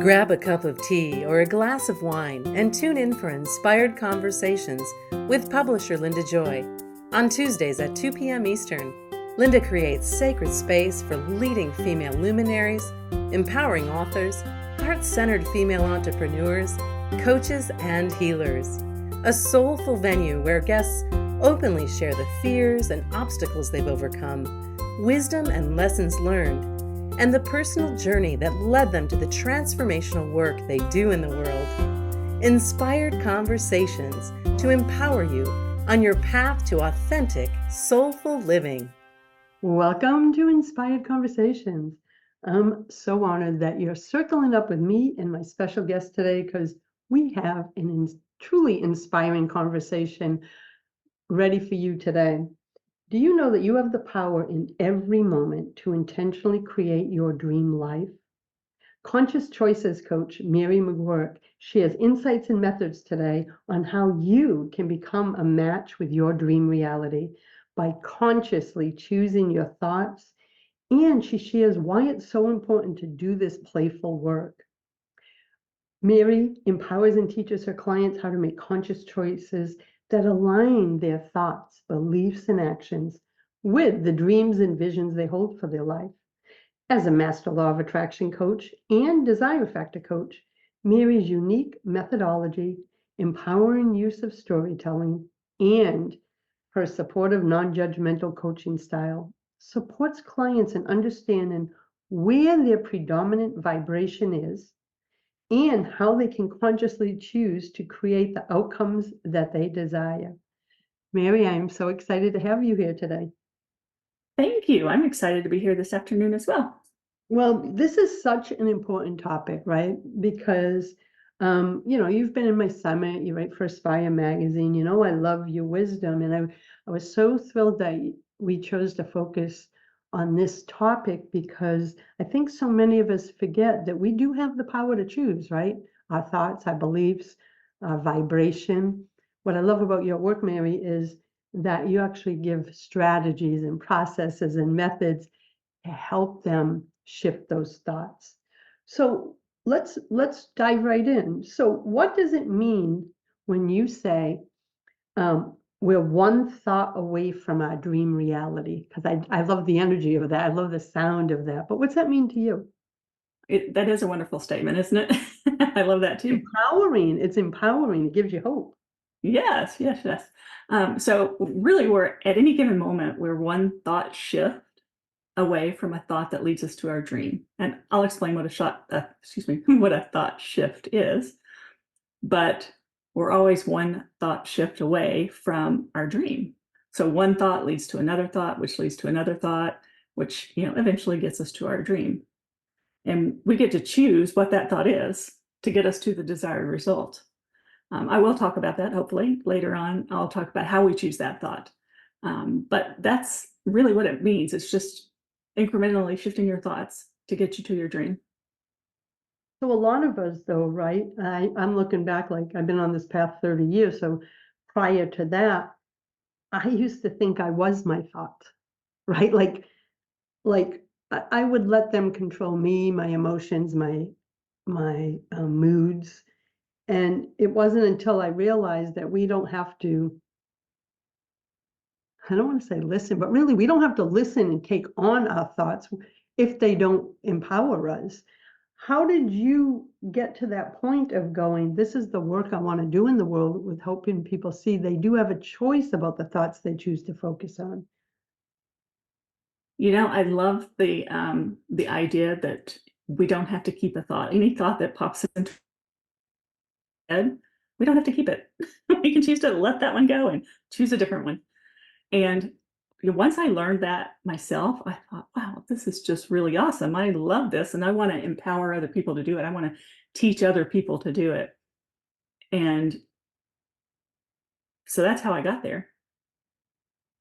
Grab a cup of tea or a glass of wine and tune in for Inspired Conversations with publisher Linda Joy. On Tuesdays at 2 p.m. Eastern, Linda creates sacred space for leading female luminaries, empowering authors, heart-centered female entrepreneurs, coaches, and healers. A soulful venue where guests openly share the fears and obstacles they've overcome, wisdom and lessons learned, and the personal journey that led them to the transformational work they do in the world. Inspired Conversations to empower you on your path to authentic, soulful living. Welcome to Inspired Conversations. I'm so honored that you're circling up with me and my special guest today because we have a truly inspiring conversation ready for you today. Do you know that you have the power in every moment to intentionally create your dream life? Conscious Choices Coach Mary Magouirk shares insights and methods today on how you can become a match with your dream reality by consciously choosing your thoughts, and she shares why it's so important to do this playful work. Mary empowers and teaches her clients how to make conscious choices that align their thoughts, beliefs, and actions with the dreams and visions they hold for their life. As a master law of attraction coach and desire factor coach, Mary's unique methodology, empowering use of storytelling, and her supportive, non-judgmental coaching style supports clients in understanding where their predominant vibration is and how they can consciously choose to create the outcomes that they desire. Mary, I am so excited to have you here today. Thank you. I'm excited to be here this afternoon as well. Well, this is such an important topic, right? Because, you've been in my summit, you write for Aspire magazine, I love your wisdom. And I was so thrilled that we chose to focus on this topic because I think so many of us forget that we do have the power to choose, right? Our thoughts, our beliefs, our vibration. What I love about your work, Mary, is that you actually give strategies and processes and methods to help them shift those thoughts. So let's dive right in. So what does it mean when you say we're one thought away from our dream reality? Because I love the energy of that. I love the sound of that. But what's that mean to you? That is a wonderful statement, isn't it? I love that too. Empowering. It's empowering. It gives you hope. Yes. So really, we're at any given moment, we're one thought shift away from a thought that leads us to our dream. And I'll explain what what a thought shift is. But we're always one thought shift away from our dream. So one thought leads to another thought, which leads to another thought, which eventually gets us to our dream. And we get to choose what that thought is to get us to the desired result. I will talk about that hopefully later on. I'll talk about how we choose that thought. But that's really what it means. It's just incrementally shifting your thoughts to get you to your dream. So a lot of us though, right? I'm looking back, like I've been on this path 30 years. So prior to that, I used to think I was my thought, right? Like I would let them control me, my emotions, my moods. And it wasn't until I realized that we don't have to, I don't want to say listen, but really we don't have to listen and take on our thoughts if they don't empower us. How did you get to that point of going, this is the work I want to do in the world, with helping people see they do have a choice about the thoughts they choose to focus on? I love the idea that we don't have to keep a thought. Any thought that pops into our head, we don't have to keep it. We can choose to let that one go and choose a different one. And once I learned that myself, I thought, wow, this is just really awesome. I love this. And I want to empower other people to do it. I want to teach other people to do it. And so that's how I got there.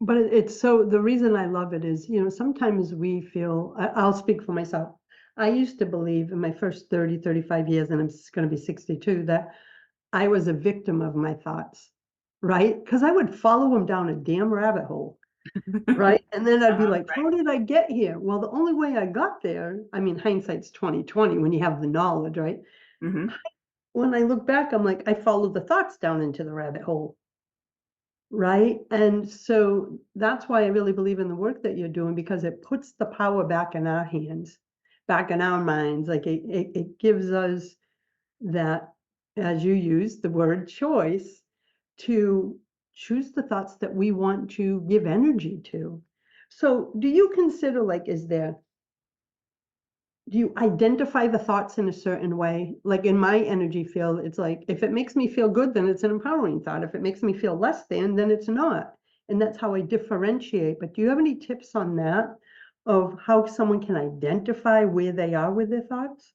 But it's so, the reason I love it is, sometimes we feel, I'll speak for myself. I used to believe in my first 30, 35 years, and I'm going to be 62, that I was a victim of my thoughts, right? Because I would follow them down a damn rabbit hole. right? And then I'd be like, Right. how did I get here? Well, the only way I got there, I mean, hindsight's 20/20 when you have the knowledge, right? Mhm. When I look back, I'm like, I followed the thoughts down into the rabbit hole, right? And so that's why I really believe in the work that you're doing, because it puts the power back in our hands, back in our minds. Like it gives us that, as you use the word choice, to choose the thoughts that we want to give energy to. So do you consider, like, do you identify the thoughts in a certain way? Like in my energy field, it's like, if it makes me feel good, then it's an empowering thought. If it makes me feel less than, then it's not. And that's how I differentiate. But do you have any tips on that, of how someone can identify where they are with their thoughts?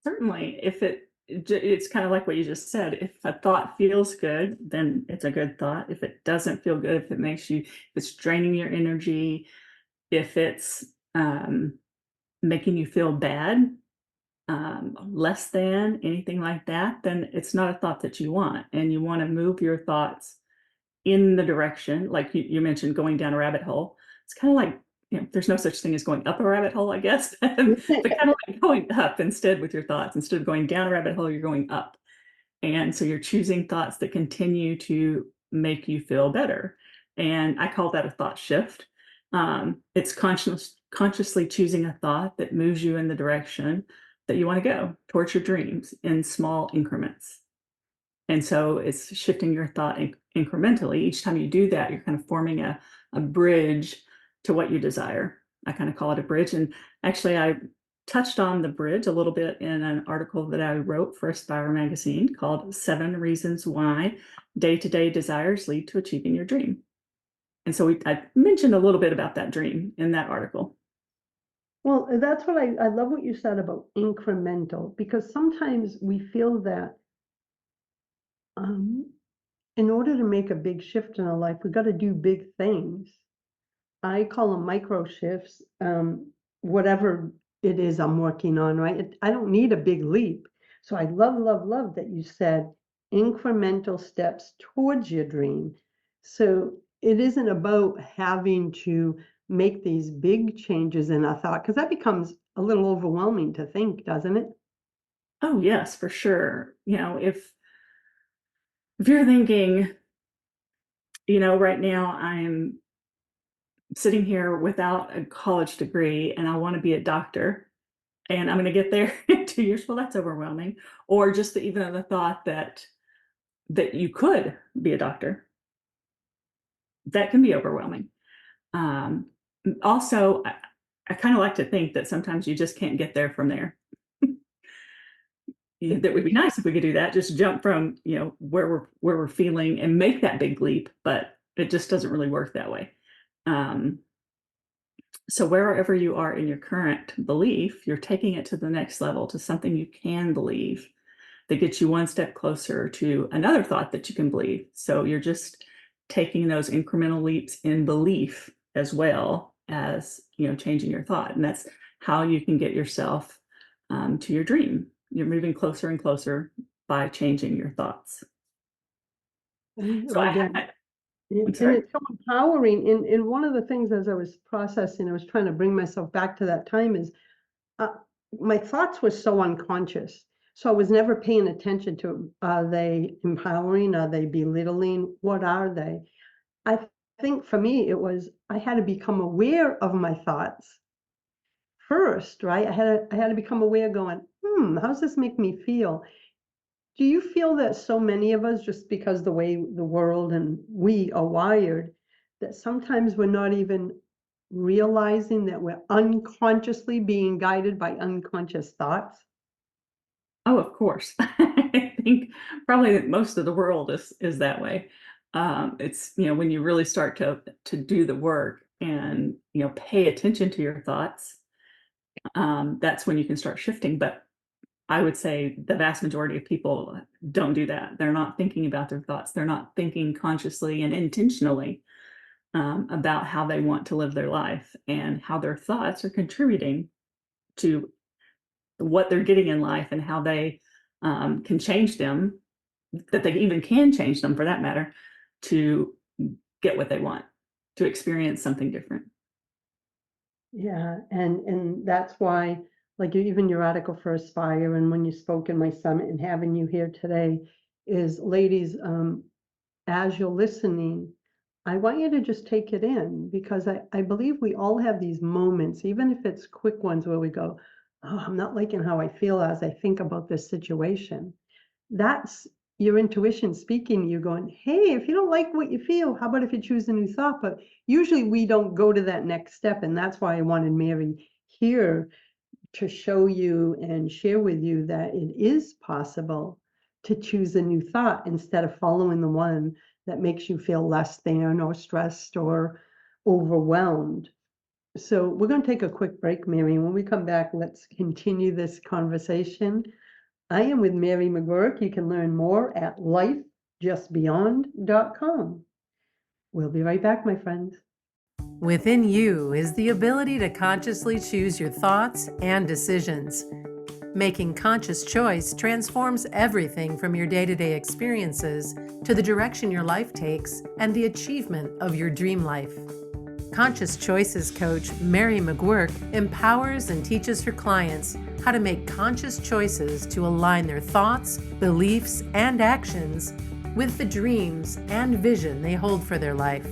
Certainly, if it's kind of like what you just said. If a thought feels good, then it's a good thought. If it doesn't feel good, if it's draining your energy, if it's making you feel bad, less than, anything like that, then it's not a thought that you want. And you want to move your thoughts in the direction, like you mentioned, going down a rabbit hole. It's kind of like, there's no such thing as going up a rabbit hole, I guess, but kind of like going up instead with your thoughts. Instead of going down a rabbit hole, you're going up. And so you're choosing thoughts that continue to make you feel better. And I call that a thought shift. It's consciously choosing a thought that moves you in the direction that you want to go towards your dreams in small increments. And so it's shifting your thought incrementally. Each time you do that, you're kind of forming a bridge to what you desire. I kind of call it a bridge. And actually, I touched on the bridge a little bit in an article that I wrote for Aspire magazine called Seven Reasons Why Day to Day Desires Lead to Achieving Your Dream. And so I mentioned a little bit about that dream in that article. Well, that's what I love what you said about incremental, because sometimes we feel that, um, in order to make a big shift in our life, we got to do big things. I call them micro shifts, whatever it is I'm working on, right? I don't need a big leap. So I love, love, love that you said incremental steps towards your dream. So it isn't about having to make these big changes in our thought, because that becomes a little overwhelming to think, doesn't it? Oh, yes, for sure. If you're thinking, right now I'm sitting here without a college degree and I want to be a doctor and I'm going to get there in 2 years. Well, that's overwhelming. Or just even the thought that you could be a doctor, that can be overwhelming. Um, Also, I kind of like to think that sometimes you just can't get there from there. That would be nice if we could do that. Just jump from where we're feeling and make that big leap, but it just doesn't really work that way. Um, So wherever you are in your current belief, you're taking it to the next level, to something you can believe that gets you one step closer to another thought that you can believe. So you're just taking those incremental leaps in belief as well as, changing your thought. And that's how you can get yourself to your dream. You're moving closer and closer by changing your thoughts. So Again, I'm and sorry. it's so empowering. And one of the things, as I was processing, I was trying to bring myself back to that time, is uh, my thoughts were so unconscious. So I was never paying attention to, are they empowering? Are they belittling? What are they? I think for me, it was, I had to become aware of my thoughts first, right? I had to become aware, going, how does this make me feel? Do you feel that so many of us, just because the way the world and we are wired, that sometimes we're not even realizing that we're unconsciously being guided by unconscious thoughts? Oh, of course. I think probably that most of the world is that way. It's when you really start to do the work and pay attention to your thoughts, that's when you can start shifting. But I would say the vast majority of people don't do that. They're not thinking about their thoughts. They're not thinking consciously and intentionally about how they want to live their life and how their thoughts are contributing to what they're getting in life and how they can change them, that they even can change them for that matter, to get what they want, to experience something different. Yeah, and that's why, like, even your article for Aspire and when you spoke in my summit and having you here today is, ladies, as you're listening, I want you to just take it in because I believe we all have these moments, even if it's quick ones where we go, oh, I'm not liking how I feel as I think about this situation. That's your intuition speaking to you going, hey, if you don't like what you feel, how about if you choose a new thought? But usually we don't go to that next step. And that's why I wanted Mary here to show you and share with you that it is possible to choose a new thought instead of following the one that makes you feel less than or stressed or overwhelmed. So we're going to take a quick break, Mary. When we come back, let's continue this conversation. I am with Mary Magouirk. You can learn more at lifejustbeyond.com. We'll be right back, my friends. Within you is the ability to consciously choose your thoughts and decisions. Making conscious choice transforms everything from your day-to-day experiences to the direction your life takes and the achievement of your dream life. Conscious Choices Coach Mary Magouirk empowers and teaches her clients how to make conscious choices to align their thoughts, beliefs, and actions with the dreams and vision they hold for their life.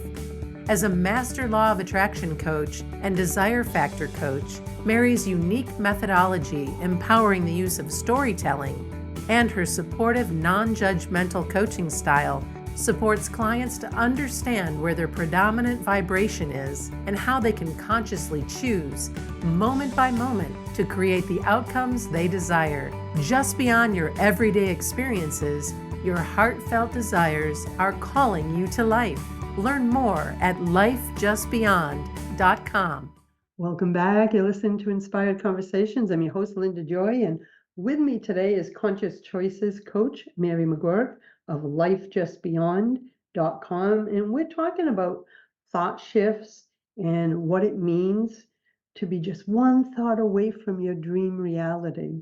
As a master law of attraction coach and desire factor coach, Mary's unique methodology empowering the use of storytelling and her supportive, non-judgmental coaching style supports clients to understand where their predominant vibration is and how they can consciously choose, moment by moment, to create the outcomes they desire. Just beyond your everyday experiences, your heartfelt desires are calling you to life. Learn more at lifejustbeyond.com. Welcome back. You're listening to Inspired Conversations. I'm your host, Linda Joy, and with me today is Conscious Choices Coach Mary Magouirk of lifejustbeyond.com. And we're talking about thought shifts and what it means to be just one thought away from your dream reality.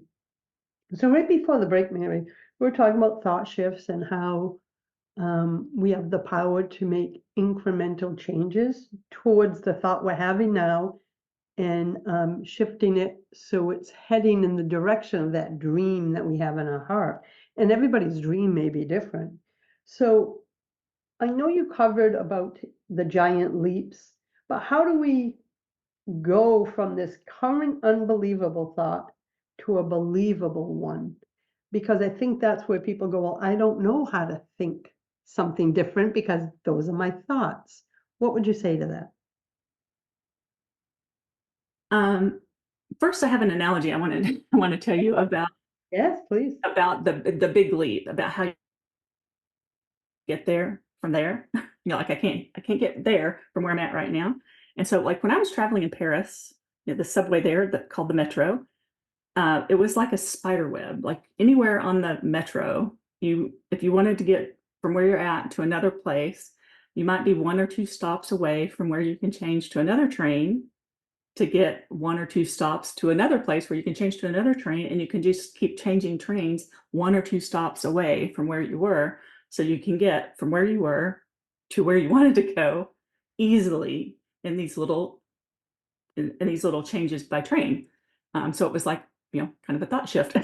So right before the break, Mary, we were talking about thought shifts and how we have the power to make incremental changes towards the thought we're having now and shifting it so it's heading in the direction of that dream that we have in our heart. And everybody's dream may be different. So I know you covered about the giant leaps, but how do we go from this current unbelievable thought to a believable one? Because I think that's where people go, well, I don't know how to think something different because those are my thoughts. What would you say to that? First, I have an analogy I want to tell you Yes, please. about the big leap, about how you get there from there. Like I can't get there from where I'm at right now. And so, like when I was traveling in Paris, the subway there called the metro, it was like a spider web. Like anywhere on the metro, if you wanted to get from where you're at to another place, you might be one or two stops away from where you can change to another train to get one or two stops to another place where you can change to another train, and you can just keep changing trains one or two stops away from where you were, so you can get from where you were to where you wanted to go easily in these little changes by train. So it was like, kind of a thought shift.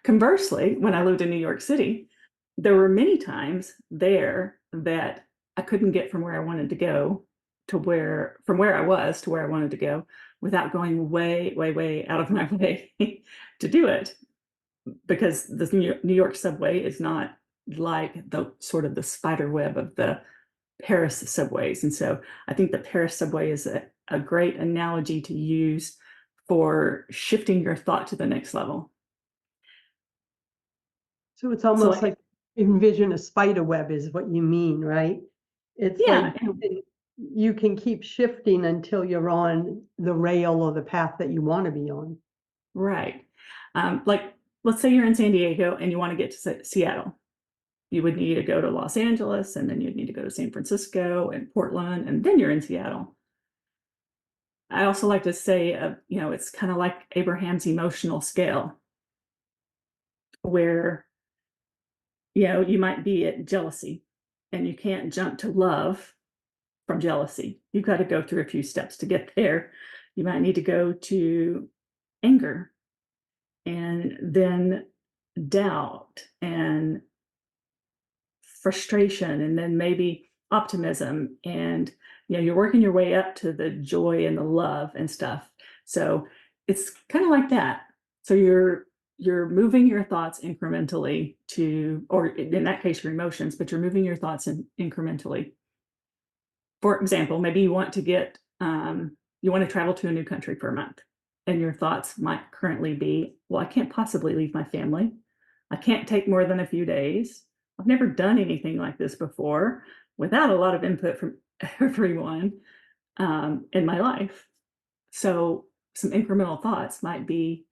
Conversely, when I lived in New York City, there were many times there that I couldn't get from where I wanted to go from where I was to where I wanted to go without going way, way, way out of my way to do it. Because the New York subway is not like the sort of the spider web of the Paris subways. And so I think the Paris subway is a great analogy to use for shifting your thought to the next level. So it's almost like envision a spider web is what you mean, right? It's like you can keep shifting until you're on the rail or the path that you want to be on. Right. Like, let's say you're in San Diego and you want to get to Seattle. You would need to go to Los Angeles, and then you'd need to go to San Francisco and Portland, and then you're in Seattle. I also like to say, it's kind of like Abraham's emotional scale, where, you might be at jealousy and you can't jump to love from jealousy. You've got to go through a few steps to get there. You might need to go to anger and then doubt and frustration and then maybe optimism, and you're working your way up to the joy and the love and stuff. So it's kind of like that. So you're moving your thoughts incrementally to, or in that case your emotions, but you're moving your thoughts incrementally. For example, maybe you want to travel to a new country for a month, and your thoughts might currently be, well, I can't possibly leave my family. I can't take more than a few days. I've never done anything like this before without a lot of input from everyone in my life. So some incremental thoughts might be,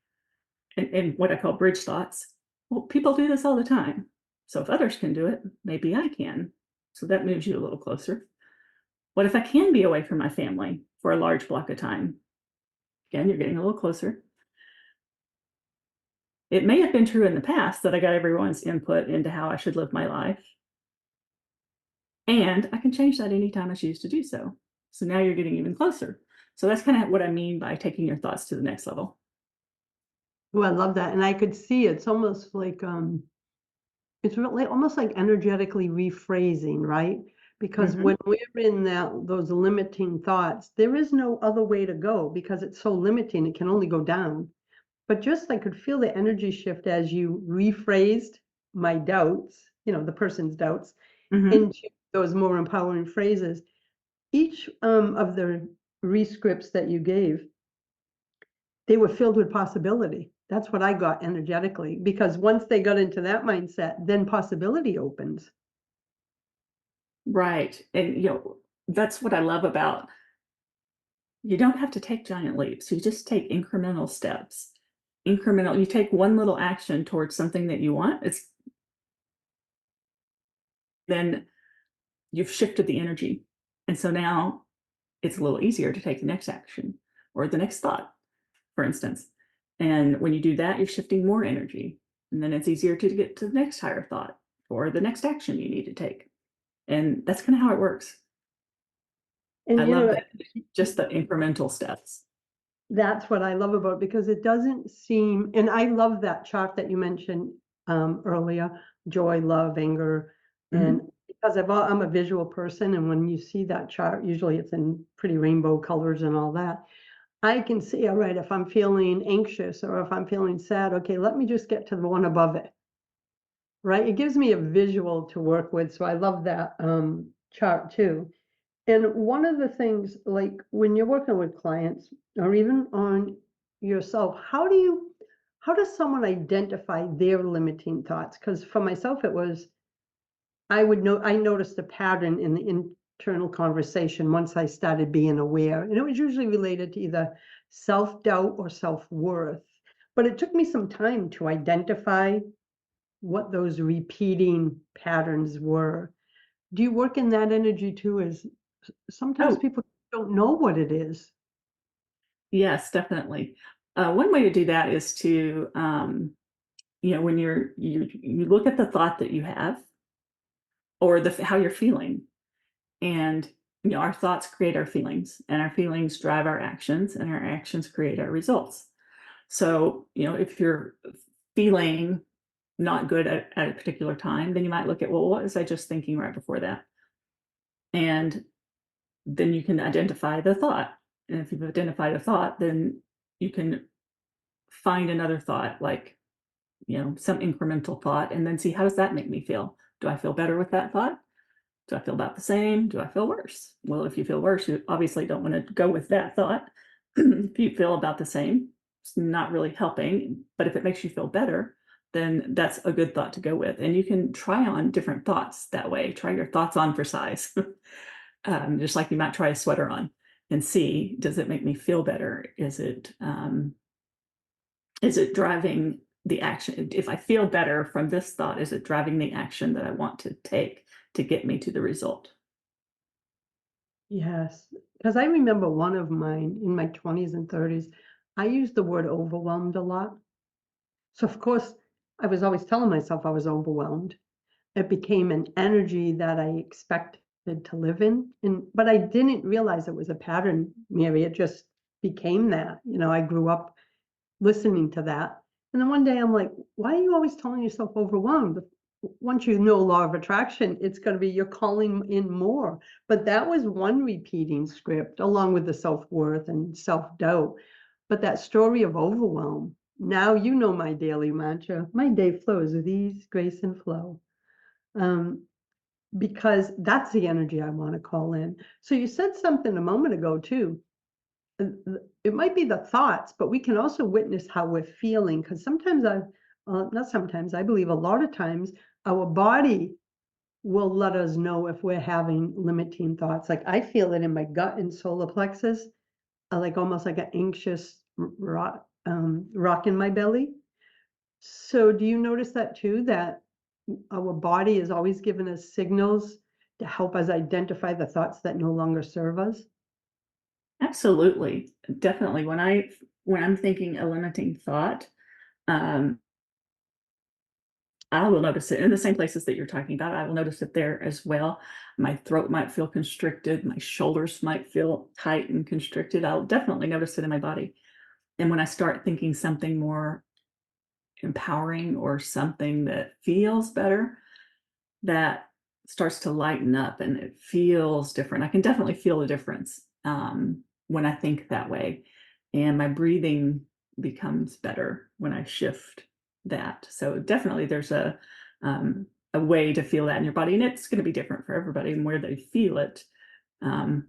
and what I call bridge thoughts. Well, people do this all the time. So if others can do it, maybe I can. So that moves you a little closer. What if I can be away from my family for a large block of time? Again, you're getting a little closer. It may have been true in the past that I got everyone's input into how I should live my life, and I can change that anytime I choose to do so. So now you're getting even closer. So that's kind of what I mean by taking your thoughts to the next level. Oh, I love that. And I could see it's almost like it's really almost like energetically rephrasing, right? Because Mhm. when we're in those limiting thoughts, there is no other way to go because it's so limiting, it can only go down. But just I could feel the energy shift as you rephrased my doubts, the person's doubts, Mhm. into those more empowering phrases. Each of the rescripts that you gave, they were filled with possibility. That's what I got energetically, because once they got into that mindset, then possibility opens. Right. And that's what I love about, you don't have to take giant leaps. You just take incremental steps. Incremental, you take one little action towards something that you want. It's then you've shifted the energy. And so now it's a little easier to take the next action or the next thought, for instance. And when you do that, you're shifting more energy. And then it's easier to get to the next higher thought or the next action you need to take. And that's kind of how it works. I And love that. Just the incremental steps. that's what I love about it because it doesn't seem, and I love that chart that you mentioned earlier, joy, love, anger. And Mhm. because I'm a visual person, and when you see that chart, usually it's in pretty rainbow colors and all that. I can see, all right, if I'm feeling anxious or if I'm feeling sad, okay, let me just get to the one above it, right? It gives me a visual to work with. So I love that chart too. And one of the things, like when you're working with clients or even on yourself, how does someone identify their limiting thoughts? Because for myself, it was, I noticed a pattern in the internal conversation once I started being aware. And it was usually related to either self-doubt or self-worth. But it took me some time to identify what those repeating patterns were. Do you work in that energy too? As sometimes Oh, people don't know what it is. yes, definitely. One way to do that is to, when you look at the thought that you have or how you're feeling, and our thoughts create our feelings, and our feelings drive our actions, and our actions create our results. So if you're feeling not good at a particular time, then you might look at, well, what was I just thinking right before that? And then you can identify the thought. And if you've identified a thought, then you can find another thought, like, some incremental thought, and then see, how does that make me feel? Do I feel better with that thought? Do I feel about the same? Do I feel worse? Well, if you feel worse, you obviously don't want to go with that thought. If you feel about the same, it's not really helping. But if it makes you feel better, then that's a good thought to go with. And you can try on different thoughts that way. Try your thoughts on for size, just like you might try a sweater on and see, does it make me feel better? Is it driving the action? If I feel better from this thought, is it driving the action that I want to take to get me to the result? Yes, because I remember one of mine in my 20s and 30s, I used the word overwhelmed a lot. So of course, I was always telling myself I was overwhelmed. It became an energy that I expected to live in. But I didn't realize it was a pattern, Mary. It just became that. I grew up listening to that. And then one day I'm like, why are you always telling yourself overwhelmed? Once you know law of attraction, it's going to be you're calling in more. But that was one repeating script, along with the self-worth and self-doubt. But that story of overwhelm, now you know my daily mantra. My day flows with ease, grace, and flow. Because that's the energy I want to call in. So you said something a moment ago too. It might be the thoughts, but we can also witness how we're feeling. Because sometimes not sometimes, I believe a lot of times our body will let us know if we're having limiting thoughts. Like I feel it in my gut and solar plexus, like almost like an anxious rock in my belly. So do you notice that too, that our body is always giving us signals to help us identify the thoughts that no longer serve us? Absolutely. Definitely. When I'm thinking a limiting thought, um, I will notice it in the same places that you're talking about. I will notice it there as well. My throat might feel constricted. My shoulders might feel tight and constricted. I'll definitely notice it in my body. And when I start thinking something more empowering or something that feels better, that starts to lighten up and it feels different. I can definitely feel a difference when I think that way. And my breathing becomes better when I shift that. So definitely there's a way to feel that in your body. And it's going to be different for everybody and where they feel it. Um,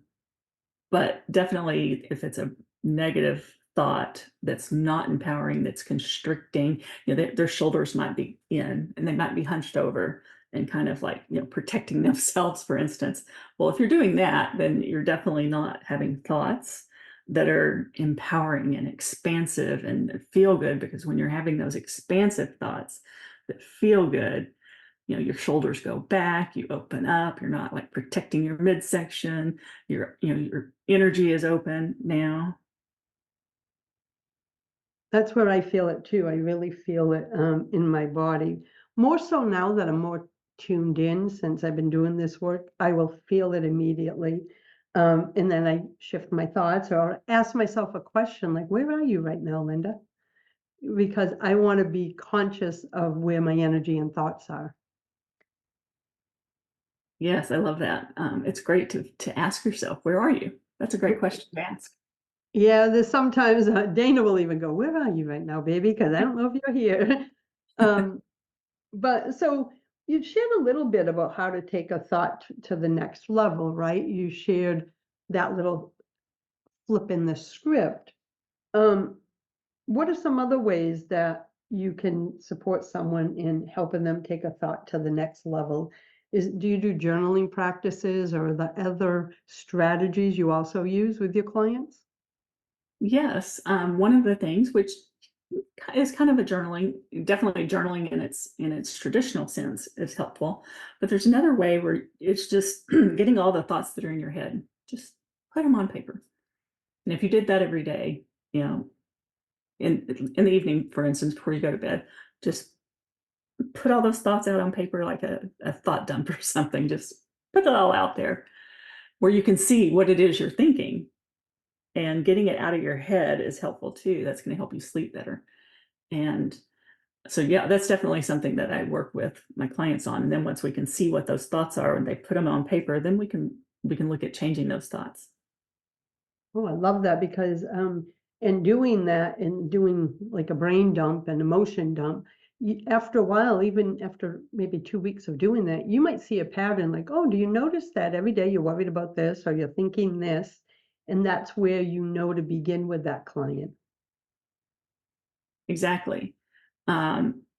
but definitely if it's a negative thought that's not empowering, that's constricting, their shoulders might be in and they might be hunched over and kind of like, protecting themselves, for instance. Well, if you're doing that, then you're definitely not having thoughts that are empowering and expansive and that feel good, because when you're having those expansive thoughts that feel good, your shoulders go back, you open up, you're not like protecting your midsection, your energy is open now. That's where I feel it too. I really feel it in my body. More so now that I'm more tuned in since I've been doing this work, I will feel it immediately. And then I shift my thoughts or ask myself a question like, where are you right now, Linda? Because I want to be conscious of where my energy and thoughts are. Yes, I love that. It's great to ask yourself, where are you? That's a great question to ask. Yeah, there's sometimes Dana will even go, where are you right now, baby? Because I don't know if you're here. um, But so you shared a little bit about how to take a thought to the next level, right? You shared that little flip in the script. Um, what are some other ways that you can support someone in helping them take a thought to the next level? Do you do journaling practices or the other strategies you also use with your clients? Yes, one of the things which is kind of a definitely journaling in its traditional sense is helpful. But there's another way where it's just getting all the thoughts that are in your head, just put them on paper. And if you did that every day, you know, in the evening, for instance, before you go to bed, just put all those thoughts out on paper like a thought dump or something. Just put it all out there where you can see what it is you're thinking. And getting it out of your head is helpful too. That's going to help you sleep better. And so, yeah, that's definitely something that I work with my clients on. And then once we can see what those thoughts are and they put them on paper, then we can look at changing those thoughts. Oh, I love that because in doing that and doing like a brain dump and emotion dump, after a while, even after maybe 2 weeks of doing that, you might see a pattern like, oh, do you notice that every day you're worried about this or you're thinking this? And that's where you know to begin with that client. Exactly.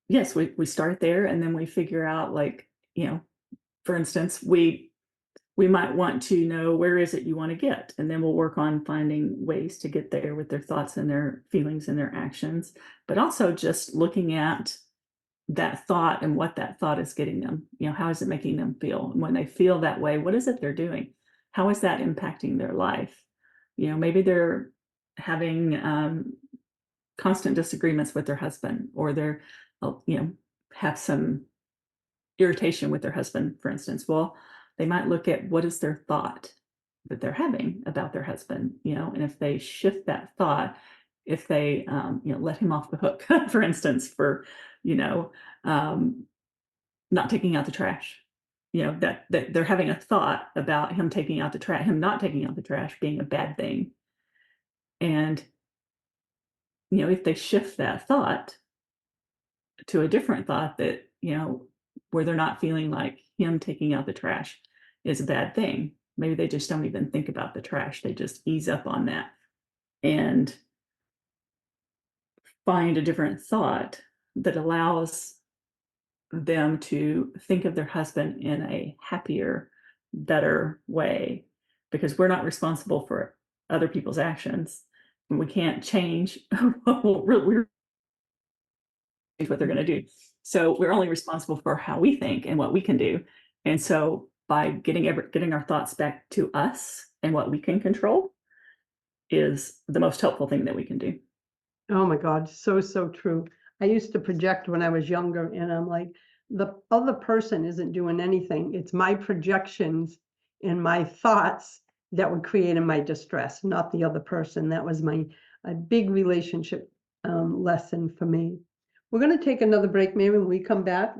Yes, we start there and then we figure out, like, for instance, we might want to know, where is it you want to get, and then we'll work on finding ways to get there with their thoughts and their feelings and their actions, but also just looking at that thought and what that thought is getting them. How is it making them feel? And when they feel that way, what is it they're doing? How is that impacting their life? Maybe they're having constant disagreements with their husband, or they're, have some irritation with their husband, for instance. Well, They might look at what is their thought that they're having about their husband, and if they shift that thought, if they, let him off the hook, for instance, for, you know, um, not taking out the trash, that they're having a thought about him not taking out the trash being a bad thing. And, if they shift that thought to a different thought that, where they're not feeling like him taking out the trash is a bad thing. Maybe they just don't even think about the trash. They just ease up on that and find a different thought that allows them to think of their husband in a happier, better way. Because we're not responsible for other people's actions. And we can't change what they're going to do. So we're only responsible for how we think and what we can do. And so by getting our thoughts back to us and what we can control is the most helpful thing that we can do. Oh my God, so, so true. I used to project when I was younger, and I'm like, the other person isn't doing anything. It's my projections and my thoughts that were creating my distress, not the other person. That was a big relationship lesson for me. We're going to take another break, Mary. When we come back,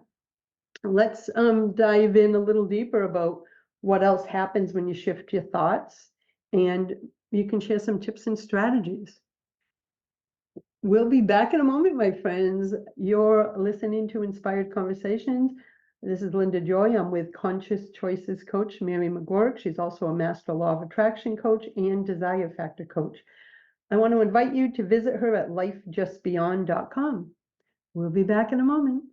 let's dive in a little deeper about what else happens when you shift your thoughts, and you can share some tips and strategies. We'll be back in a moment, my friends. You're listening to Inspired Conversations. This is Linda Joy. I'm with Conscious Choices Coach Mary Magouirk. She's also a Master Law of Attraction coach and Desire Factor coach. I want to invite you to visit her at lifejustbeyond.com. We'll be back in a moment.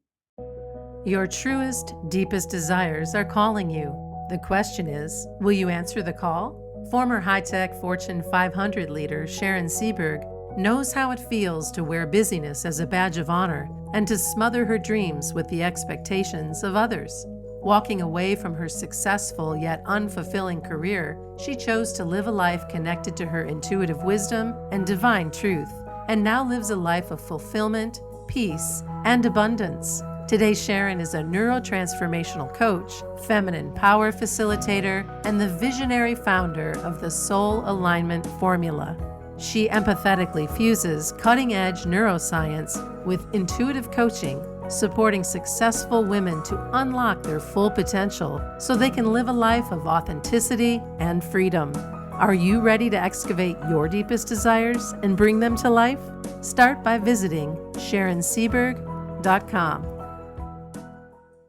Your truest, deepest desires are calling you. The question is, will you answer the call? Former high-tech Fortune 500 leader Sharon Seberg knows how it feels to wear busyness as a badge of honor and to smother her dreams with the expectations of others. Walking away from her successful yet unfulfilling career, she chose to live a life connected to her intuitive wisdom and divine truth, and now lives a life of fulfillment, peace, and abundance. Today, Sharon is a neurotransformational coach, feminine power facilitator, and the visionary founder of the Soul Alignment Formula. She empathetically fuses cutting-edge neuroscience with intuitive coaching, supporting successful women to unlock their full potential so they can live a life of authenticity and freedom. Are you ready to excavate your deepest desires and bring them to life? Start by visiting SharonSeberg.com.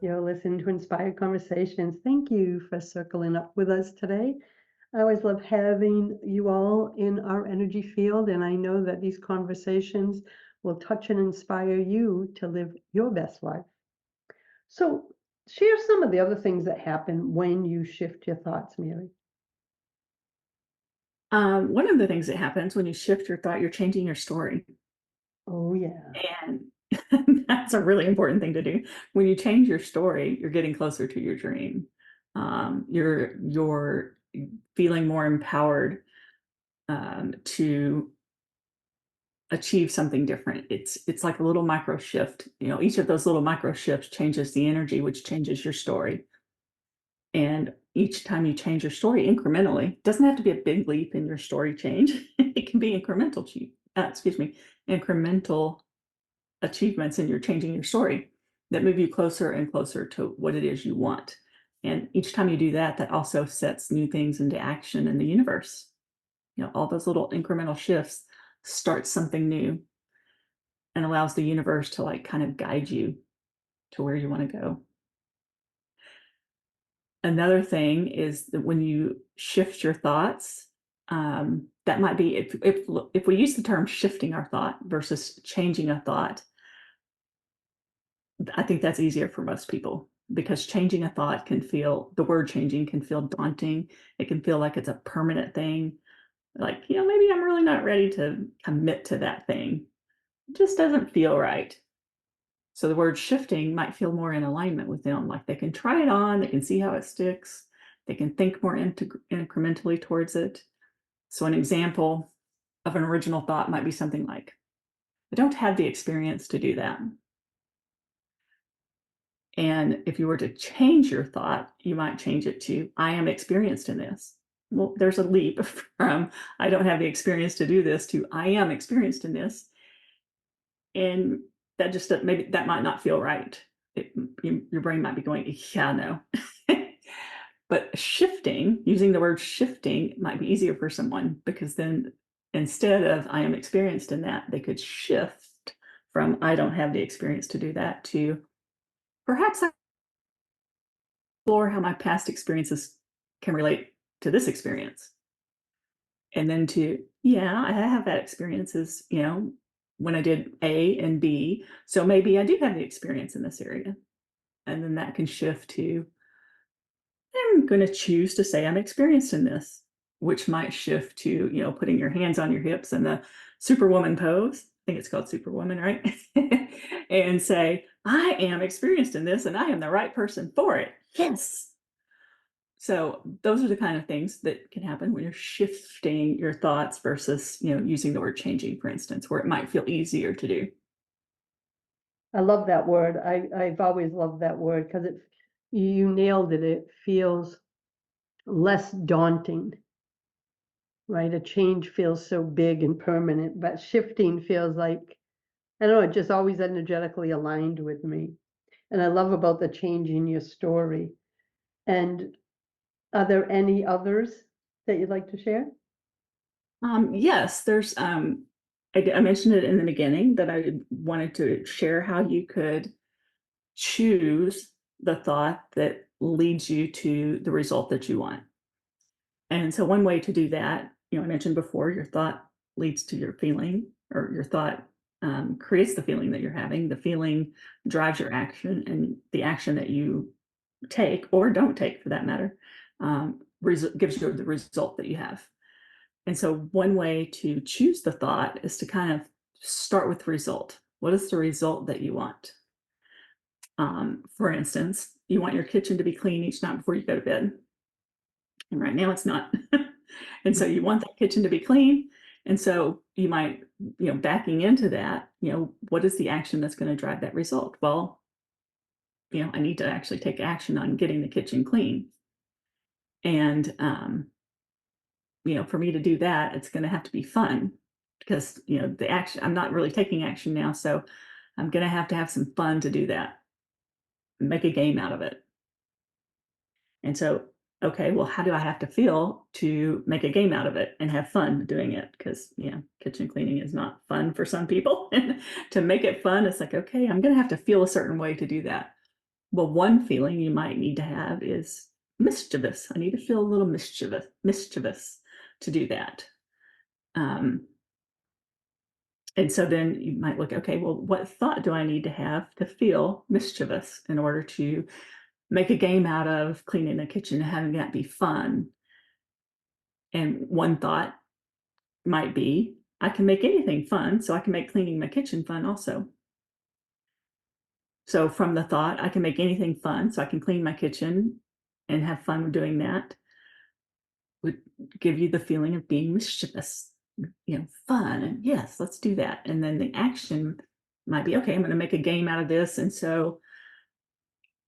You're listening to Inspired Conversations. Thank you for circling up with us today. I always love having you all in our energy field, and I know that these conversations will touch and inspire you to live your best life. So, share some of the other things that happen when you shift your thoughts, Mary. One of the things that happens when you shift your thought, you're changing your story. Oh, yeah. And that's a really important thing to do. When you change your story, you're getting closer to your dream. You're feeling more empowered to achieve something different. It's like a little micro shift. Each of those little micro shifts changes the energy, which changes your story. And each time you change your story incrementally, it doesn't have to be a big leap in your story change. It can be incremental achievements in your changing your story that move you closer and closer to what it is you want. And each time you do that, that also sets new things into action in the universe. All those little incremental shifts start something new and allows the universe to kind of guide you to where you want to go. Another thing is that when you shift your thoughts, that might be if we use the term shifting our thought versus changing a thought, I think that's easier for most people because changing a thought the word changing can feel daunting. It can feel like it's a permanent thing. Like, maybe I'm really not ready to commit to that thing. It just doesn't feel right. So the word shifting might feel more in alignment with them. Like they can try it on, they can see how it sticks, they can think more incrementally towards it. So an example of an original thought might be something like, I don't have the experience to do that. And if you were to change your thought, you might change it to, I am experienced in this. Well, there's a leap from I don't have the experience to do this to I am experienced in this. And that just maybe that might not feel right. Your brain might be going, yeah, no. But shifting, using the word shifting might be easier for someone because then instead of I am experienced in that, they could shift from I don't have the experience to do that to perhaps I explore how my past experiences can relate to this experience. And then to, yeah, I have had experiences, when I did A and B. So maybe I do have the experience in this area. And then that can shift to, I'm going to choose to say I'm experienced in this, which might shift to, putting your hands on your hips in the Superwoman pose. I think it's called Superwoman, right? And say, I am experienced in this and I am the right person for it. Yes. So those are the kind of things that can happen when you're shifting your thoughts versus, using the word changing, for instance, where it might feel easier to do. I love that word. I've always loved that word because you nailed it. It feels less daunting, right? A change feels so big and permanent, but shifting feels like, I don't know, it just always energetically aligned with me. And I love about the change in your story. And are there any others that you'd like to share? Yes, there's, I mentioned it in the beginning that I wanted to share how you could choose the thought that leads you to the result that you want. And so one way to do that, I mentioned before, your thought leads to your feeling, or your thought creates the feeling that you're having. The feeling drives your action, and the action that you take or don't take, for that matter, gives you the result that you have. And so one way to choose the thought is to kind of start with result. What is the result that you want? For instance, you want your kitchen to be clean each night before you go to bed. And right now it's not. And so you want that kitchen to be clean. And so you might, backing into that, what is the action that's going to drive that result? Well, I need to actually take action on getting the kitchen clean. And, for me to do that, it's going to have to be fun because, the action, I'm not really taking action now. So I'm going to have some fun to do that, make a game out of it. And so, okay, well, how do I have to feel to make a game out of it and have fun doing it? Because, kitchen cleaning is not fun for some people. And to make it fun, it's like, okay, I'm going to have to feel a certain way to do that. Well, one feeling you might need to have is mischievous. I need to feel a little mischievous to do that. And so then you might look, okay, well, what thought do I need to have to feel mischievous in order to make a game out of cleaning the kitchen and having that be fun? And one thought might be, I can make anything fun, so I can make cleaning my kitchen fun also. So from the thought, I can make anything fun, so I can clean my kitchen and have fun doing that, would give you the feeling of being mischievous, fun. And yes, let's do that. And then the action might be, okay, I'm going to make a game out of this. And so,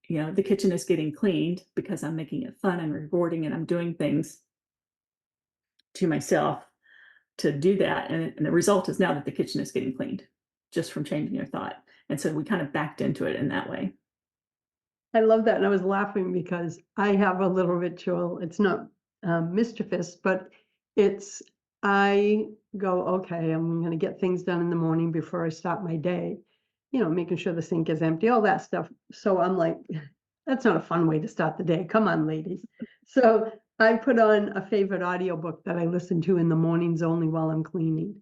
the kitchen is getting cleaned because I'm making it fun and rewarding, and I'm doing things to myself to do that. And the result is now that the kitchen is getting cleaned just from changing your thought. And so we kind of backed into it in that way. I love that. And I was laughing because I have a little ritual. It's not mischievous, but I go, okay, I'm going to get things done in the morning before I start my day, making sure the sink is empty, all that stuff. So I'm like, that's not a fun way to start the day. Come on, ladies. So I put on a favorite audiobook that I listen to in the mornings only while I'm cleaning.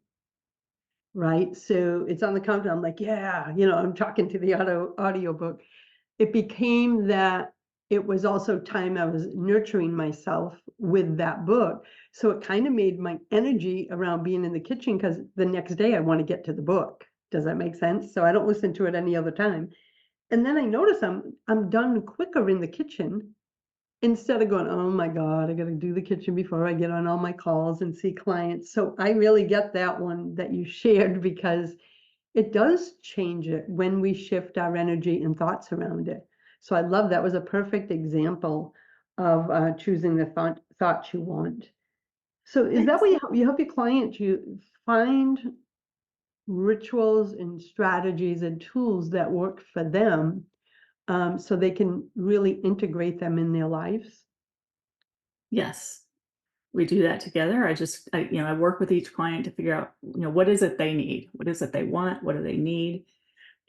Right. So it's on the counter. I'm like, yeah, I'm talking to the audiobook. It became that it was also time I was nurturing myself with that book. So it kind of made my energy around being in the kitchen, because the next day I want to get to the book. Does that make sense? So I don't listen to it any other time. And then I notice I'm done quicker in the kitchen, instead of going, oh my God, I got to do the kitchen before I get on all my calls and see clients. So I really get that one that you shared, because it does change it when we shift our energy and thoughts around it. So I love that was a perfect example of choosing the thoughts you want. So is that Thanks. what you help your clients you find rituals and strategies and tools that work for them, so they can really integrate them in their lives? Yes, we do that together. I work with each client to figure out, what is it they need? What is it they want? What do they need?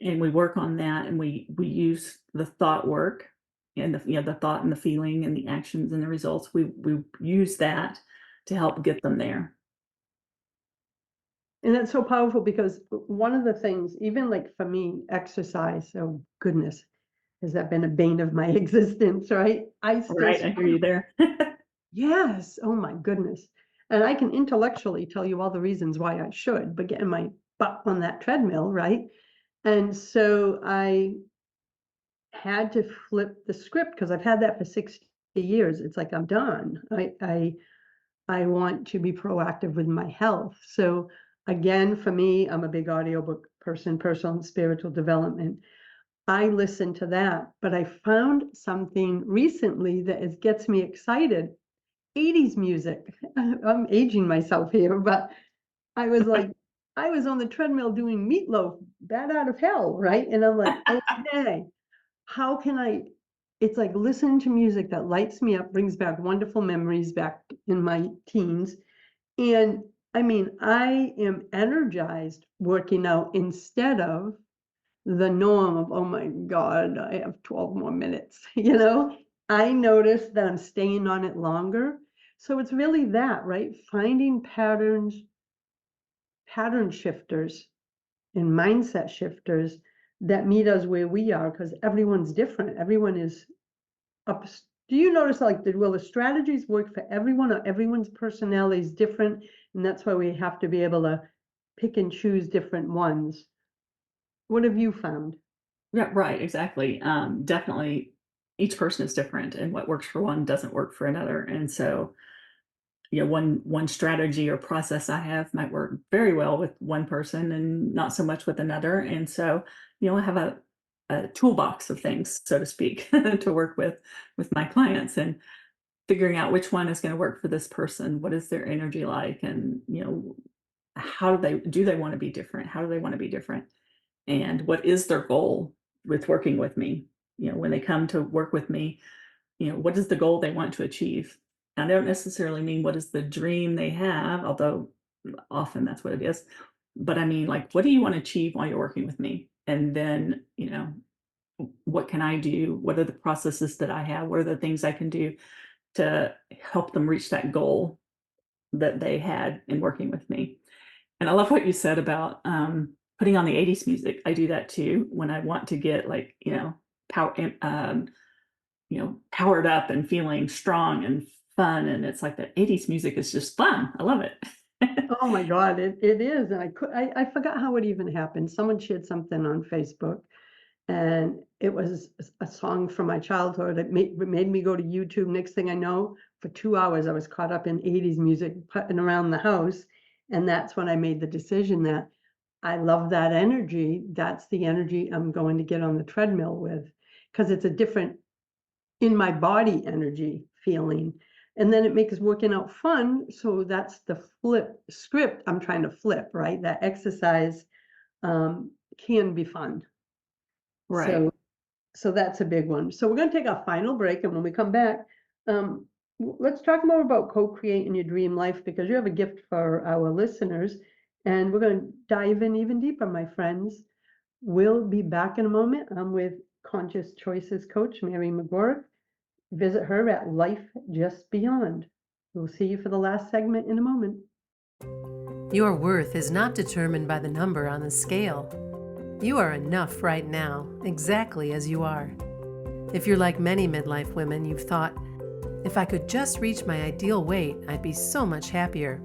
And we work on that, and we use the thought work and the thought and the feeling and the actions and the results. We use that to help get them there. And that's so powerful because one of the things, even like for me, exercise, oh goodness, has that been a bane of my existence, right? I still Right, I hear you struggle. there. Yes, oh my goodness. And I can intellectually tell you all the reasons why I should, but getting my butt on that treadmill, right? And so I had to flip the script because I've had that for 60 years. It's like I'm done. I want to be proactive with my health. So again, for me, I'm a big audiobook person, personal and spiritual development. I listen to that, but I found something recently that gets me excited. 80s music. I'm aging myself here, but I was like, I was on the treadmill doing Meatloaf, Bat Out of Hell, right? And I'm like, okay, how can I? It's like listening to music that lights me up, brings back wonderful memories back in my teens. And I mean, I am energized working out instead of the norm of, oh my God, I have 12 more minutes. I notice that I'm staying on it longer. So it's really that, right? Finding patterns, pattern shifters and mindset shifters that meet us where we are, because everyone's different. Everyone is up. Do you notice like will the strategies work for everyone, or everyone's personality is different? And that's why we have to be able to pick and choose different ones. What have you found? Yeah, right, exactly. Definitely each person is different, and what works for one doesn't work for another. And so, one strategy or process I have might work very well with one person and not so much with another. And so, I have a toolbox of things, so to speak, to work with my clients, and figuring out which one is going to work for this person. What is their energy like? And, how do they want to be different? How do they want to be different? And what is their goal with working with me? When they come to work with me, what is the goal they want to achieve? I don't necessarily mean what is the dream they have, although often that's what it is. But I mean, like, what do you want to achieve while you're working with me? And then, what can I do? What are the processes that I have? What are the things I can do to help them reach that goal that they had in working with me? And I love what you said about putting on the 80s music. I do that too when I want to get like, power, powered up and feeling strong and fun. And it's like the 80s music is just fun. I love it. Oh my God, it is. And I forgot how it even happened. Someone shared something on Facebook, and it was a song from my childhood. It made me go to YouTube. Next thing I know, for 2 hours, I was caught up in 80s music, putting around the house. And that's when I made the decision that I love that energy. That's the energy I'm going to get on the treadmill with, because it's a different in my body energy feeling. And then it makes working out fun. So that's the flip script I'm trying to flip, right? That exercise can be fun. Right. So so that's a big one. So we're going to take our final break, and when we come back, let's talk more about co-creating your dream life, because you have a gift for our listeners, and we're going to dive in even deeper, my friends. We'll be back in a moment. I'm with Conscious Choices Coach Mary Magouirk. Visit her at Life Just Beyond. We'll see you for the last segment in a moment. Your worth is not determined by the number on the scale. You are enough right now, exactly as you are. If you're like many midlife women, you've thought, if I could just reach my ideal weight, I'd be so much happier.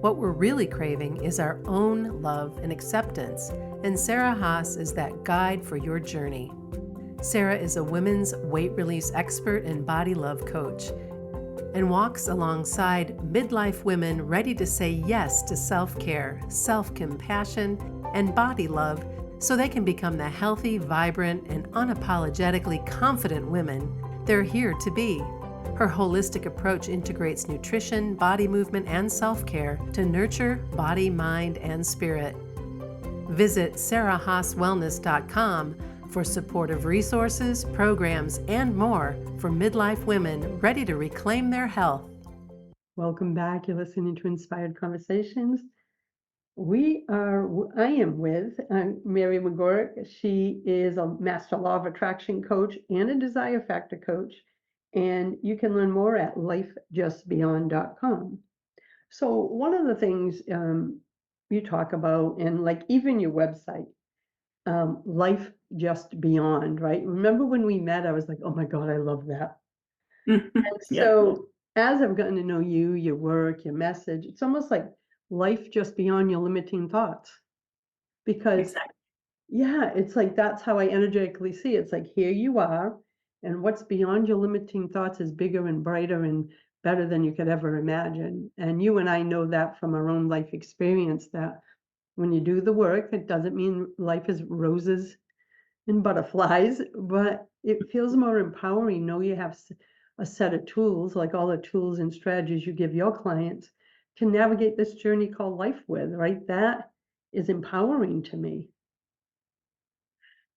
What we're really craving is our own love and acceptance, and Sarah Haas is that guide for your journey. Sarah is a women's weight release expert and body love coach, and walks alongside midlife women ready to say yes to self-care, self-compassion, and body love so they can become the healthy, vibrant, and unapologetically confident women they're here to be. Her holistic approach integrates nutrition, body movement, and self-care to nurture body, mind, and spirit. Visit sarahhaaswellness.com for supportive resources, programs, and more for midlife women ready to reclaim their health. Welcome back. You're listening to Inspired Conversations. I am with Mary Magouirk. She is a master law of attraction coach and a desire factor coach. And you can learn more at lifejustbeyond.com. So one of the things you talk about, and like even your website, Life Just Beyond, right? Remember when we met, I was like, oh my God, I love that. And Yeah, so as I've gotten to know you, your work, your message, it's almost like life just beyond your limiting thoughts. Because exactly. yeah, it's like that's how I energetically see it. It's like here you are, and what's beyond your limiting thoughts is bigger and brighter and better than you could ever imagine. And you and I know that from our own life experience that when you do the work, it doesn't mean life is roses and butterflies, but it feels more empowering. Know you have a set of tools, like all the tools and strategies you give your clients to navigate this journey called life with, right? That is empowering to me.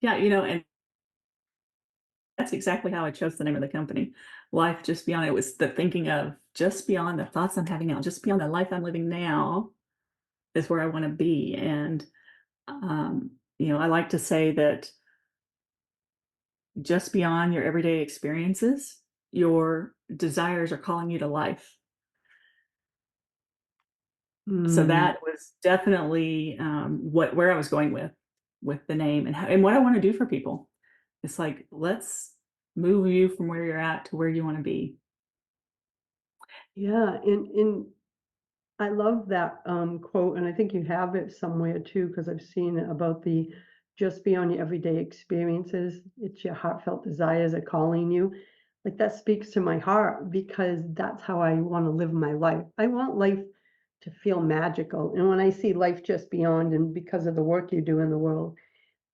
Yeah, and that's exactly how I chose the name of the company. Life Just Beyond. It was the thinking of just beyond the thoughts I'm having now, just beyond the life I'm living now is where I want to be. And I like to say that just beyond your everyday experiences, your desires are calling you to life. So Mm, that was definitely where I was going with the name and what I want to do for people. It's like, let's move you from where you're at to where you want to be. yeah, and I love that quote, and I think you have it somewhere too, because I've seen it about the just beyond your everyday experiences. It's your heartfelt desires are calling you. Like that speaks to my heart because that's how I want to live my life. I want life to feel magical. And when I see life just beyond, and because of the work you do in the world,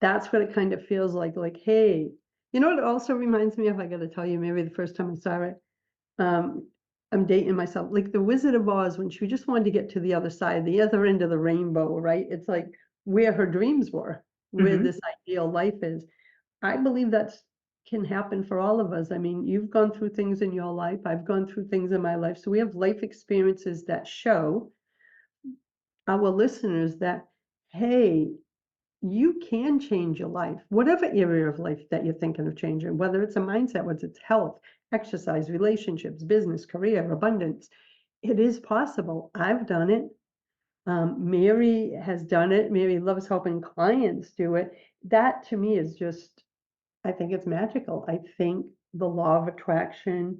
that's what it kind of feels like. Like, hey, you know what it also reminds me of? I got to tell you, maybe the first time I saw it, um, I'm dating myself, like the Wizard of Oz when she just wanted to get to the other side, the other end of the rainbow, right? It's like where her dreams were, where Mhm. this ideal life is. I believe that's can happen for all of us. I mean, you've gone through things in your life, I've gone through things in my life. So we have life experiences that show our listeners that, hey, you can change your life, whatever area of life that you're thinking of changing, whether it's a mindset, whether it's health, exercise, relationships, business, career, abundance. It is possible. I've done it. Mary has done it. Mary loves helping clients do it. That to me is just, I think it's magical. I think the law of attraction,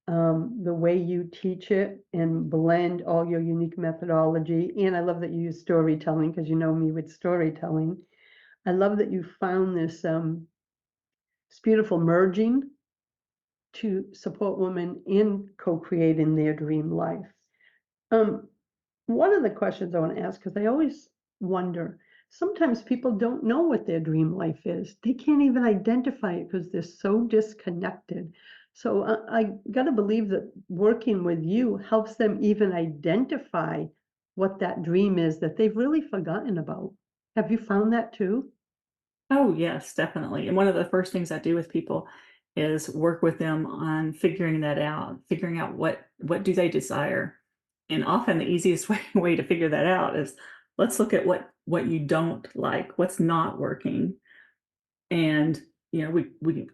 the way you teach it and blend all your unique methodology. And I love that you use storytelling because you know me with storytelling. I love that you found this beautiful merging to support women in co-creating their dream life. Um, One of the questions I want to ask, because I always wonder, sometimes people don't know what their dream life is. They can't even identify it because they're so disconnected. So I got to believe that working with you helps them even identify what that dream is that they've really forgotten about. Have you found that too? Oh, yes, definitely. And one of the first things I do with people is work with them on figuring that out, figuring out what do they desire. And often the easiest way to figure that out is let's look at what you don't like, what's not working. And we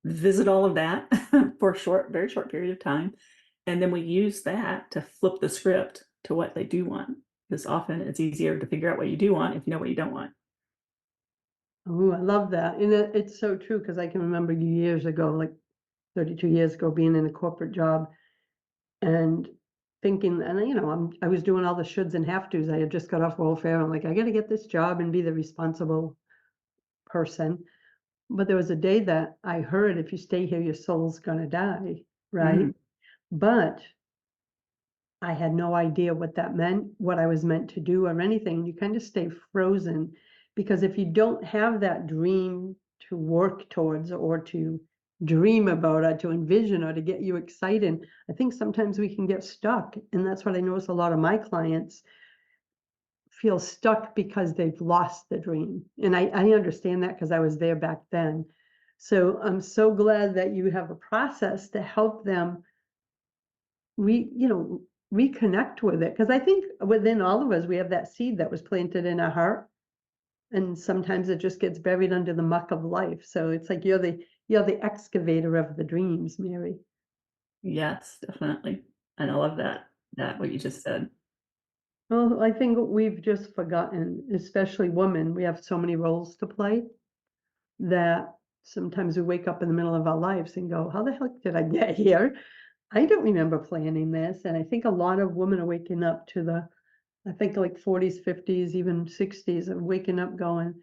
visit all of that for a very short period of time. And then we use that to flip the script to what they do want. Because often it's easier to figure out what you do want if you know what you don't want. Oh, I love that. And it's so true because I can remember years ago, like 32 years ago, being in a corporate job and thinking, and I was doing all the shoulds and have tos. I had just got off welfare. I'm like, I got to get this job and be the responsible person. But there was a day that I heard, if you stay here, your soul's gonna die, right? Mhm. But I had no idea what that meant, what I was meant to do or anything. You kind of stay frozen Because if you don't have that dream to work towards or to dream about or to envision or to get you excited, I think sometimes we can get stuck. And that's what I notice a lot of my clients feel stuck because they've lost the dream. And I understand that because I was there back then. So I'm so glad that you have a process to help them reconnect with it. Because I think within all of us, we have that seed that was planted in our heart. And sometimes it just gets buried under the muck of life. So it's like you're the excavator of the dreams, Mary. Yes, definitely. And I love that what you just said. Well, I think we've just forgotten, especially women, we have so many roles to play that sometimes we wake up in the middle of our lives and go, how the heck did I get here? I don't remember planning this. And I think a lot of women are waking up to I think like 40s, 50s, even 60s, and waking up going,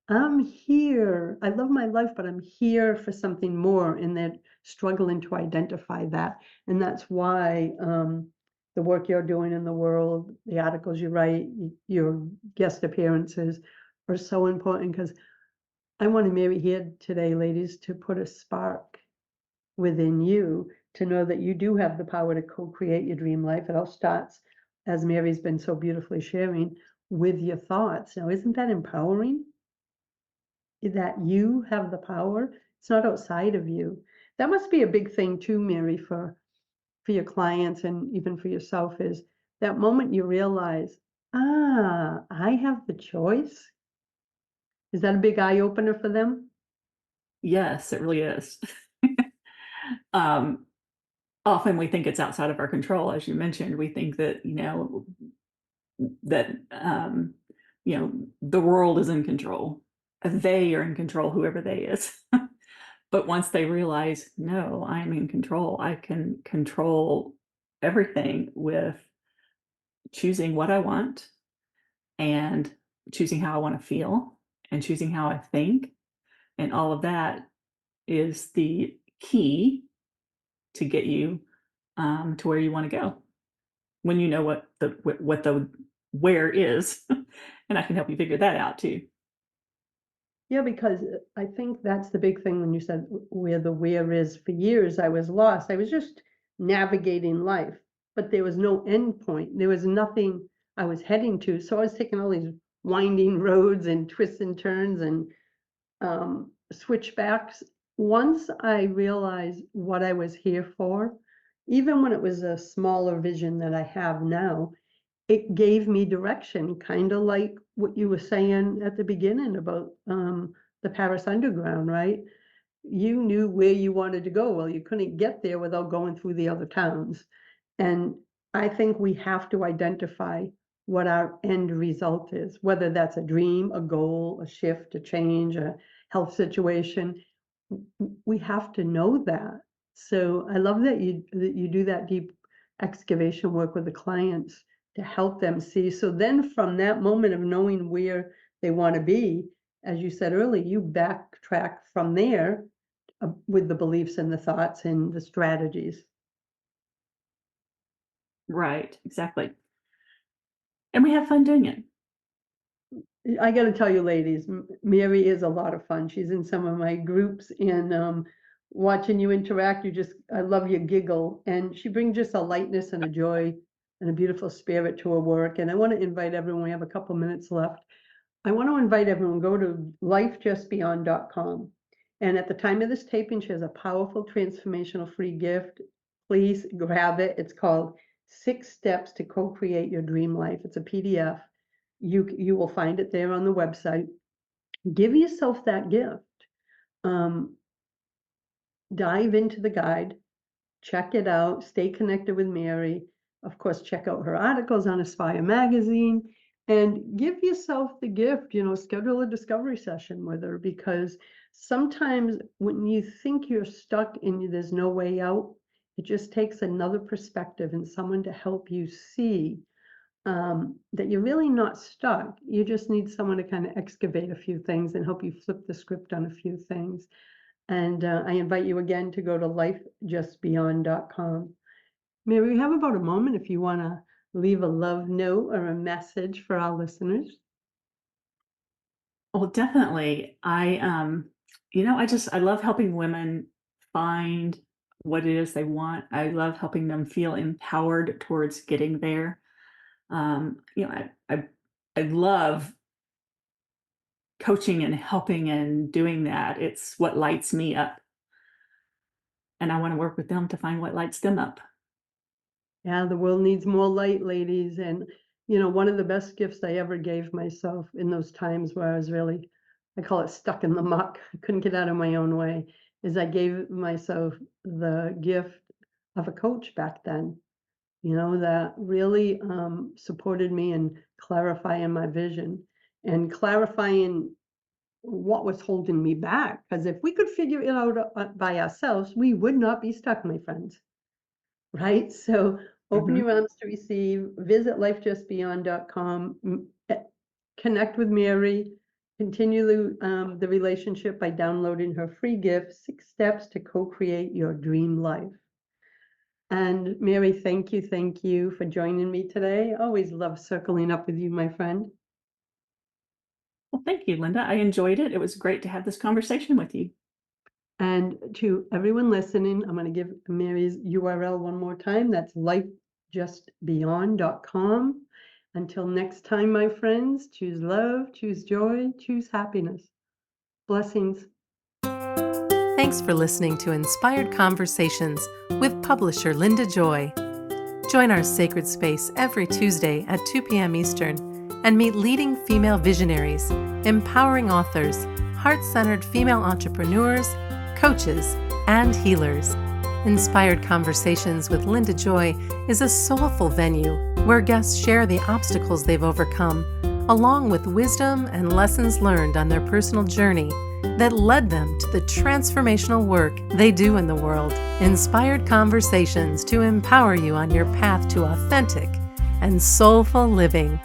I'm here. I love my life, but I'm here for something more. And they're struggling to identify that. And that's why the work you're doing in the world, the articles you write, your guest appearances are so important because I want to marry here today, ladies, to put a spark within you to know that you do have the power to co-create your dream life. It all starts, as Mary's been so beautifully sharing, with your thoughts. Now, isn't that empowering? That you have the power. It's not outside of you. That must be a big thing too, Mary, for your clients and even for yourself is that moment you realize, I have the choice. Is that a big eye opener for them? Yes, it really is. um, Often we think it's outside of our control, as you mentioned. We think that, that the world is in control. They are in control, whoever they is. But once they realize, no, I'm in control, I can control everything with choosing what I want and choosing how I want to feel and choosing how I think. And all of that is the key to get you to where you want to go when you know what the where is. And I can help you figure that out too. Yeah, because I think that's the big thing when you said where the where is. For years, I was lost. I was just navigating life, but there was no end point. There was nothing I was heading to. So I was taking all these winding roads and twists and turns and switchbacks. Once I realized what I was here for, even when it was a smaller vision that I have now, it gave me direction, kind of like what you were saying at the beginning about the Paris Underground, right? You knew where you wanted to go. Well, you couldn't get there without going through the other towns. And I think we have to identify what our end result is, whether that's a dream, a goal, a shift, a change, a health situation. We have to know that. So I love that you do that deep excavation work with the clients to help them see. So then from that moment of knowing where they want to be, as you said earlier, you backtrack from there with the beliefs and the thoughts and the strategies. Right, exactly. And we have fun doing it. I got to tell you, ladies, Mary is a lot of fun. She's in some of my groups and watching you interact, I love your giggle. And she brings just a lightness and a joy and a beautiful spirit to her work. And I want to invite everyone, we have a couple minutes left. I want to invite everyone, go to lifejustbeyond.com. And at the time of this taping, she has a powerful transformational free gift. Please grab it. It's called 6 Steps to Co-Create Your Dream Life. It's a PDF. You will find it there on the website. Give yourself that gift. Um, Dive into the guide, check it out, stay connected with Mary. Of course, check out her articles on Aspire Magazine and give yourself the gift, schedule a discovery session with her because sometimes when you think you're stuck and there's no way out, it just takes another perspective and someone to help you see that you're really not stuck. You just need someone to kind of excavate a few things and help you flip the script on a few things. And I invite you again to go to lifejustbeyond.com. Mary, we have about a moment if you want to leave a love note or a message for our listeners. Well, definitely. I love helping women find what it is they want. I love helping them feel empowered towards getting there. I love coaching and helping and doing that. It's what lights me up, and I want to work with them to find what lights them up. Yeah, the world needs more light, ladies. And, one of the best gifts I ever gave myself in those times where I was really, I call it stuck in the muck, I couldn't get out of my own way, is I gave myself the gift of a coach back then, that really supported me in clarifying my vision and clarifying what was holding me back. Because if we could figure it out by ourselves, we would not be stuck, my friends. Right? So open Mhm. your arms to receive, visit lifejustbeyond.com, connect with Mary, continue the relationship by downloading her free gift, 6 Steps to Co-Create Your Dream Life. And Mary, thank you for joining me today. Always love circling up with you, my friend. Well, thank you, Linda. I enjoyed it. It was great to have this conversation with you. And to everyone listening, I'm going to give Mary's URL one more time. That's lifejustbeyond.com. Until next time, my friends, choose love, choose joy, choose happiness. Blessings. Thanks for listening to Inspired Conversations with publisher Linda Joy. Join our sacred space every Tuesday at 2 p.m. Eastern and meet leading female visionaries, empowering authors, heart-centered female entrepreneurs, coaches, and healers. Inspired Conversations with Linda Joy is a soulful venue where guests share the obstacles they've overcome, along with wisdom and lessons learned on their personal journey that led them to the transformational work they do in the world. Inspired Conversations to empower you on your path to authentic and soulful living.